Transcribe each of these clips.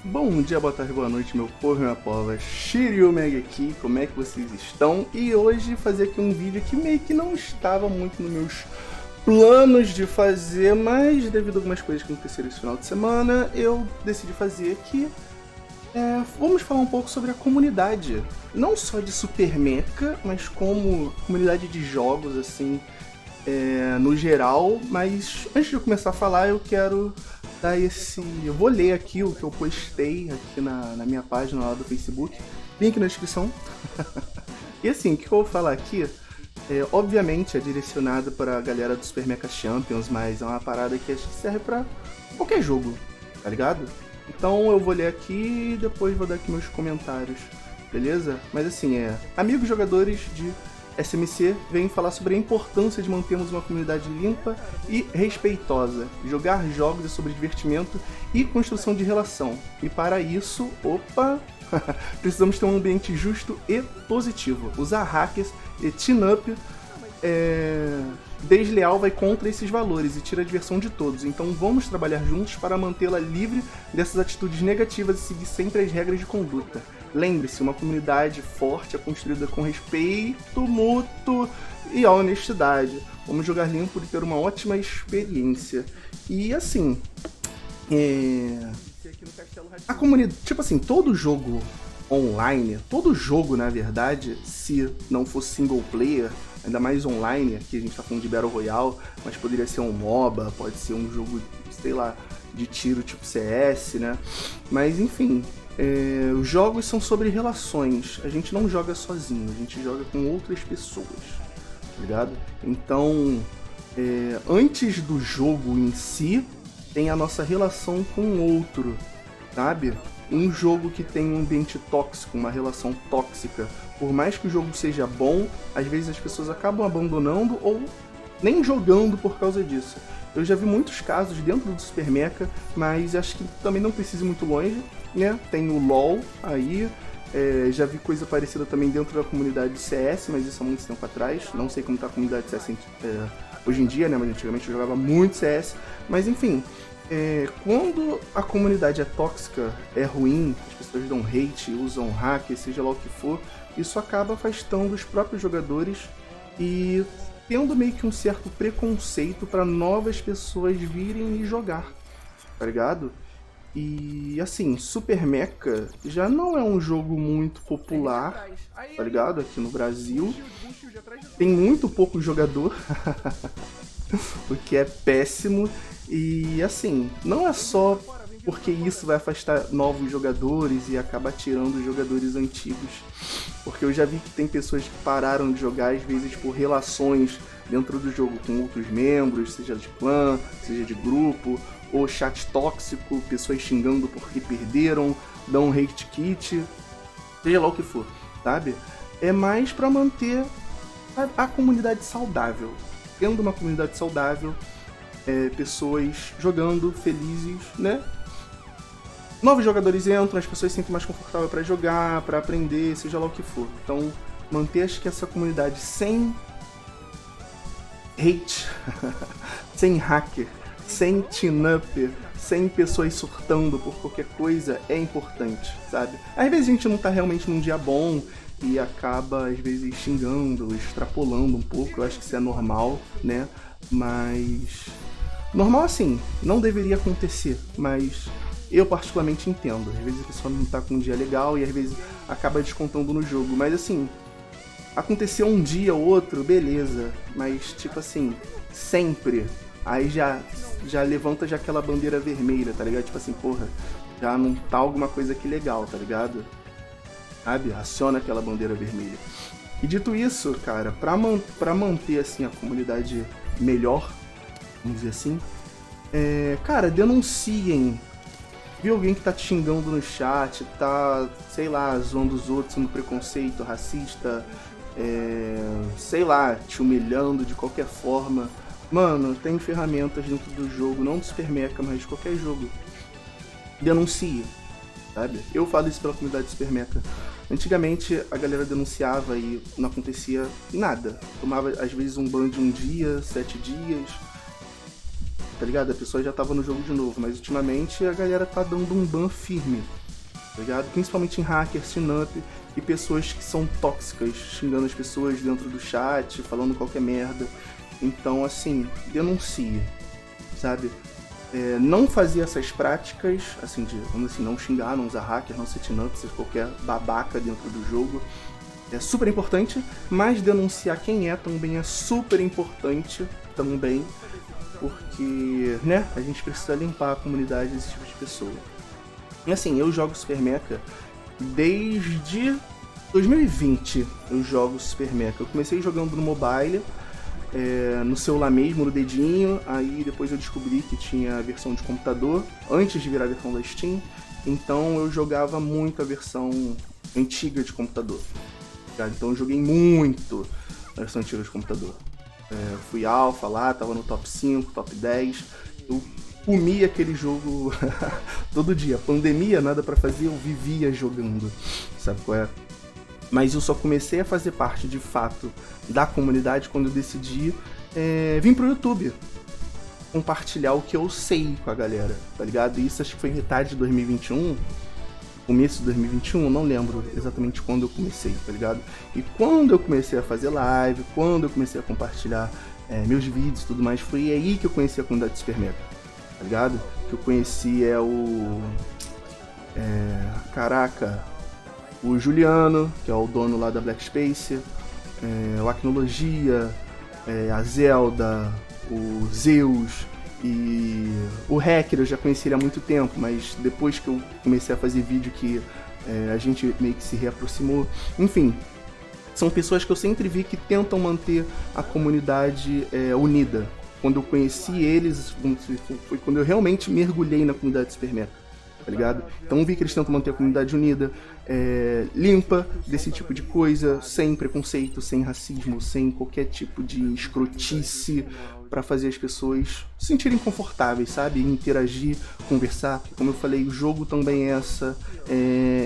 Bom dia, boa tarde, boa noite, meu povo e minha pova. Shiryu Meg aqui, como é que vocês estão? E hoje fazer aqui um vídeo que meio que não estava muito nos meus planos de fazer, mas devido a algumas coisas que aconteceram esse final de semana, eu decidi fazer aqui. Vamos falar um pouco sobre a comunidade, não só de Super Mecha, mas como comunidade de jogos, assim, no geral. Mas antes de eu começar a falar, eu quero dar eu vou ler aqui o que eu postei aqui na minha página lá do Facebook, link na descrição. E assim, o que eu vou falar aqui, obviamente é direcionado para a galera do Super Mecha Champions, mas é uma parada que acho que serve para qualquer jogo, tá ligado? Então eu vou ler aqui e depois vou dar aqui meus comentários, beleza? Mas assim, amigos jogadores de SMC vem falar sobre a importância de mantermos uma comunidade limpa e respeitosa. Jogar jogos é sobre divertimento e construção de relação. E para isso, precisamos ter um ambiente justo e positivo. Usar hackers e team-up desleal vai contra esses valores e tira a diversão de todos. Então vamos trabalhar juntos para mantê-la livre dessas atitudes negativas e seguir sempre as regras de conduta. Lembre-se, uma comunidade forte é construída com respeito mútuo e a honestidade. Vamos jogar limpo e ter uma ótima experiência. E assim, a comunidade, tipo assim, todo jogo online, todo jogo na verdade, se não fosse single player, ainda mais online, aqui a gente tá falando de Battle Royale, mas poderia ser um MOBA, pode ser um jogo, sei lá, de tiro tipo CS, né? Mas enfim, os jogos são sobre relações, a gente não joga sozinho, a gente joga com outras pessoas, tá ligado? Então, antes do jogo em si, tem a nossa relação com o outro, sabe? Um jogo que tem um ambiente tóxico, uma relação tóxica, por mais que o jogo seja bom, às vezes as pessoas acabam abandonando ou nem jogando por causa disso. Eu já vi muitos casos dentro do Super Mecha, mas acho que também não precisa ir muito longe, né? Tem o LoL aí, já vi coisa parecida também dentro da comunidade de CS, mas isso há muito tempo atrás. Não sei como está a comunidade de CS hoje em dia, né? Mas antigamente eu jogava muito CS. Mas enfim, quando a comunidade é tóxica, é ruim, as pessoas dão hate, usam hack, seja lá o que for, isso acaba afastando os próprios jogadores e tendo meio que um certo preconceito para novas pessoas virem e jogar, tá ligado? E assim, Super Mecha já não é um jogo muito popular, tá ligado? Aqui no Brasil. Tem muito pouco jogador, o que é péssimo. E assim, não é só porque isso vai afastar novos jogadores e acabar tirando os jogadores antigos. Porque eu já vi que tem pessoas que pararam de jogar, às vezes por relações dentro do jogo com outros membros, seja de clã, seja de grupo, ou chat tóxico, pessoas xingando porque perderam, dão um hate kit, seja lá o que for, sabe? É mais pra manter a comunidade saudável. Tendo uma comunidade saudável, pessoas jogando felizes, né? Novos jogadores entram, as pessoas se sentem mais confortáveis para jogar, para aprender, seja lá o que for. Então, manter acho que essa comunidade sem hate, sem hacker, sem team-up, sem pessoas surtando por qualquer coisa é importante, sabe? Às vezes a gente não tá realmente num dia bom e acaba, às vezes, xingando, extrapolando um pouco, eu acho que isso é normal, né? Mas normal assim, não deveria acontecer, mas eu particularmente entendo. Às vezes a pessoa não tá com um dia legal e às vezes acaba descontando no jogo. Mas assim, aconteceu um dia ou outro, beleza. Mas tipo assim, sempre. Aí já levanta já aquela bandeira vermelha, tá ligado? Tipo assim, porra, já não tá alguma coisa aqui legal, tá ligado? Sabe? Aciona aquela bandeira vermelha. E dito isso, cara, pra manter assim a comunidade melhor, vamos dizer assim, cara, denunciem. Viu alguém que tá te xingando no chat, tá, sei lá, zoando os outros, sendo preconceito, racista, sei lá, te humilhando de qualquer forma. Mano, tem ferramentas dentro do jogo, não do Super Mecha, mas de qualquer jogo. Denuncie, sabe? Eu falo isso pela comunidade do Super Mecha. Antigamente a galera denunciava e não acontecia nada. Tomava às vezes um ban de um dia, 7 dias. tá ligado? A pessoa já tava no jogo de novo, mas ultimamente a galera tá dando um ban firme, tá ligado? Principalmente em hackers, chin-up e pessoas que são tóxicas, xingando as pessoas dentro do chat, falando qualquer merda. Então, assim, denuncie, sabe? Não fazer essas práticas, assim, vamos assim, não xingar, não usar hacker, não ser chin-up, ser qualquer babaca dentro do jogo. É super importante, mas denunciar quem é também é super importante também, porque, né, a gente precisa limpar a comunidade desse tipo de pessoa. E assim, eu jogo Super Mecha desde 2020, eu jogo Super Mecha. Eu comecei jogando no mobile, no celular mesmo, no dedinho, aí depois eu descobri que tinha a versão de computador, antes de virar a versão da Steam, então eu jogava muito a versão antiga de computador. Então eu joguei muito a versão antiga de computador. Fui alpha lá, tava no top 5, top 10, eu comia aquele jogo todo dia. Pandemia, nada pra fazer, eu vivia jogando, sabe qual é? Mas eu só comecei a fazer parte, de fato, da comunidade quando eu decidi vir pro YouTube. Compartilhar o que eu sei com a galera, tá ligado? E isso acho que foi em metade de 2021, começo de 2021, não lembro exatamente quando eu comecei, tá ligado? E quando eu comecei a fazer live, quando eu comecei a compartilhar meus vídeos e tudo mais, foi aí que eu conheci a comunidade de Super Mecha, tá ligado? Que eu conheci o Juliano, que é o dono lá da Black Space, o Acnologia, a Zelda, o Zeus e o Hacker. Eu já conheci ele há muito tempo, mas depois que eu comecei a fazer vídeo que a gente meio que se reaproximou. Enfim, são pessoas que eu sempre vi que tentam manter a comunidade unida. Quando eu conheci eles, foi quando eu realmente mergulhei na comunidade de Super Mecha, tá ligado? Então vi que eles tentam manter a comunidade unida, limpa desse tipo de coisa, sem preconceito, sem racismo, sem qualquer tipo de escrotice, pra fazer as pessoas se sentirem confortáveis, sabe? Interagir, conversar, porque como eu falei, o jogo também é essa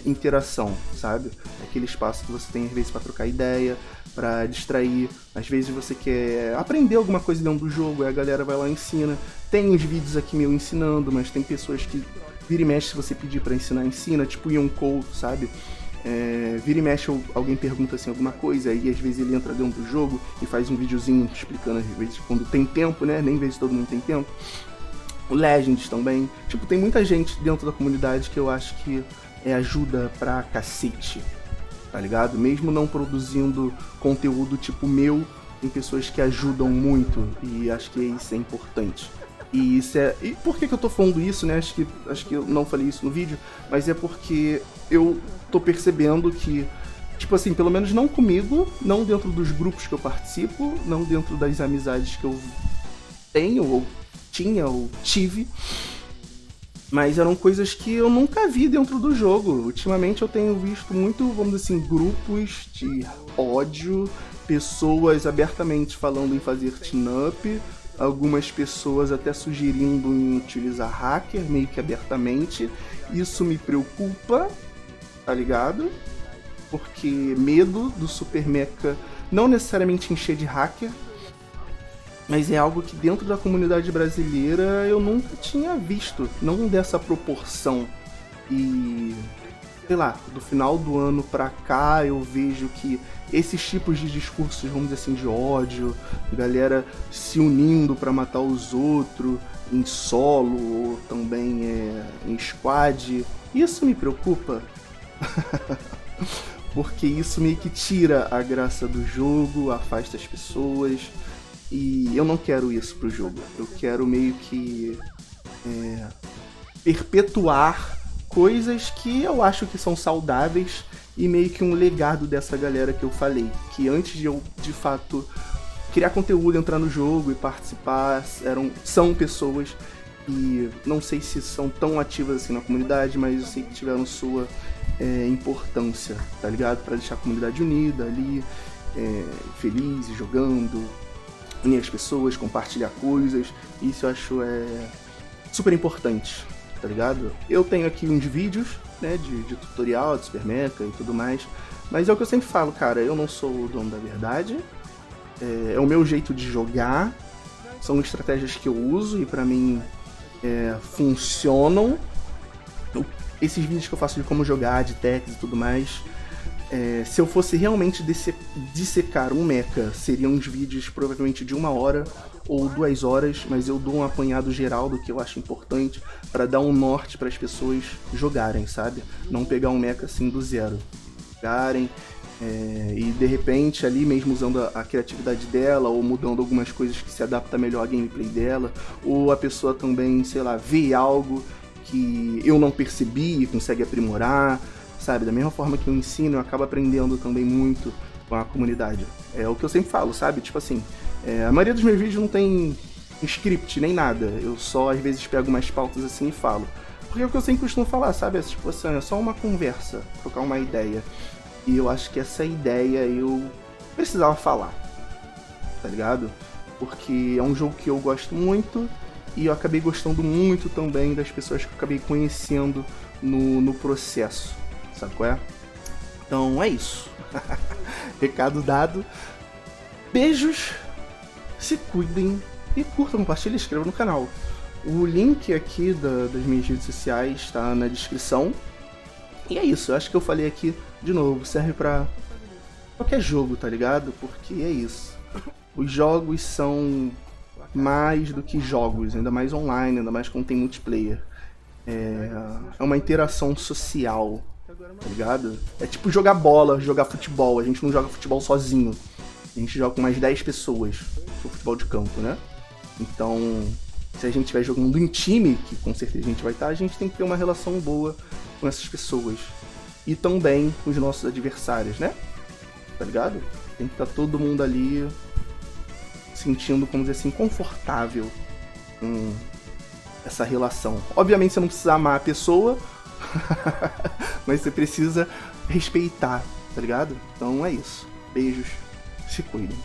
interação, sabe? É aquele espaço que você tem às vezes pra trocar ideia, pra distrair, às vezes você quer aprender alguma coisa dentro do jogo, aí a galera vai lá e ensina. Tem uns vídeos aqui meio ensinando, mas tem pessoas que vira e mexe, se você pedir pra ensinar, ensina, tipo o Yonkou, sabe? Vira e mexe, alguém pergunta assim alguma coisa, e às vezes ele entra dentro do jogo e faz um videozinho explicando, às vezes quando tem tempo, né? Nem às vezes todo mundo tem tempo. O Legends também. Tipo, tem muita gente dentro da comunidade que eu acho que ajuda pra cacete, tá ligado? Mesmo não produzindo conteúdo tipo meu, tem pessoas que ajudam muito, e acho que isso é importante. E isso e por que eu tô falando isso, né? Acho que eu não falei isso no vídeo, mas é porque eu tô percebendo que, tipo assim, pelo menos não comigo, não dentro dos grupos que eu participo, não dentro das amizades que eu tenho, ou tinha, ou tive, mas eram coisas que eu nunca vi dentro do jogo. Ultimamente eu tenho visto muito, vamos dizer assim, grupos de ódio, pessoas abertamente falando em fazer team-up, algumas pessoas até sugerindo em utilizar hacker, meio que abertamente. Isso me preocupa, tá ligado? Porque medo do Super Mecha não necessariamente encher de hacker, mas é algo que dentro da comunidade brasileira eu nunca tinha visto, não dessa proporção. E, sei lá, do final do ano pra cá eu vejo que esses tipos de discursos, vamos dizer assim, de ódio, galera se unindo pra matar os outros em solo ou também em squad, isso me preocupa. Porque isso meio que tira a graça do jogo, afasta as pessoas, e eu não quero isso pro jogo. Eu quero meio que perpetuar coisas que eu acho que são saudáveis e meio que um legado dessa galera que eu falei, que antes de eu, de fato, criar conteúdo, entrar no jogo e participar, são pessoas que não sei se são tão ativas assim na comunidade, mas eu sei que tiveram sua importância, tá ligado? Pra deixar a comunidade unida ali, feliz, jogando, unir as pessoas, compartilhar coisas. Isso eu acho super importante, tá ligado? Eu tenho aqui uns vídeos, né, de tutorial, de Super Mecha e tudo mais, mas é o que eu sempre falo, cara, eu não sou o dono da verdade, é o meu jeito de jogar, são estratégias que eu uso e pra mim funcionam. Esses vídeos que eu faço de como jogar, de techs e tudo mais, se eu fosse realmente dissecar um mecha, seriam uns vídeos provavelmente de 1 hora ou 2 horas, mas eu dou um apanhado geral do que eu acho importante pra dar um norte para as pessoas jogarem, sabe? Não pegar um mecha assim do zero. Jogarem e de repente ali mesmo usando a criatividade dela ou mudando algumas coisas que se adapta melhor à gameplay dela, ou a pessoa também, sei lá, vê algo que eu não percebi e consegue aprimorar, sabe? Da mesma forma que eu ensino, eu acabo aprendendo também muito com a comunidade. É o que eu sempre falo, sabe? Tipo assim, a maioria dos meus vídeos não tem script nem nada, eu só às vezes pego umas pautas assim e falo. Porque é o que eu sempre costumo falar, sabe? Tipo assim, é só uma conversa, trocar uma ideia. E eu acho que essa ideia eu precisava falar, tá ligado? Porque é um jogo que eu gosto muito e eu acabei gostando muito também das pessoas que eu acabei conhecendo no processo, sabe qual é? Então é isso. Recado dado. Beijos, se cuidem e curtam, compartilhem e inscrevam no canal. O link aqui das minhas redes sociais está na descrição. E é isso, eu acho que eu falei aqui de novo, serve pra qualquer jogo, tá ligado? Porque é isso. Os jogos são mais do que jogos, ainda mais online, ainda mais quando tem multiplayer. É uma interação social, tá ligado? É tipo jogar bola, jogar futebol. A gente não joga futebol sozinho. A gente joga com mais 10 pessoas. O futebol de campo, né? Então, se a gente estiver jogando em time, que com certeza a gente vai estar, a gente tem que ter uma relação boa com essas pessoas. E também com os nossos adversários, né? Tá ligado? Tem que estar todo mundo ali sentindo, como dizer assim, confortável com essa relação. Obviamente você não precisa amar a pessoa, mas você precisa respeitar, tá ligado? Então é isso. Beijos, se cuidem.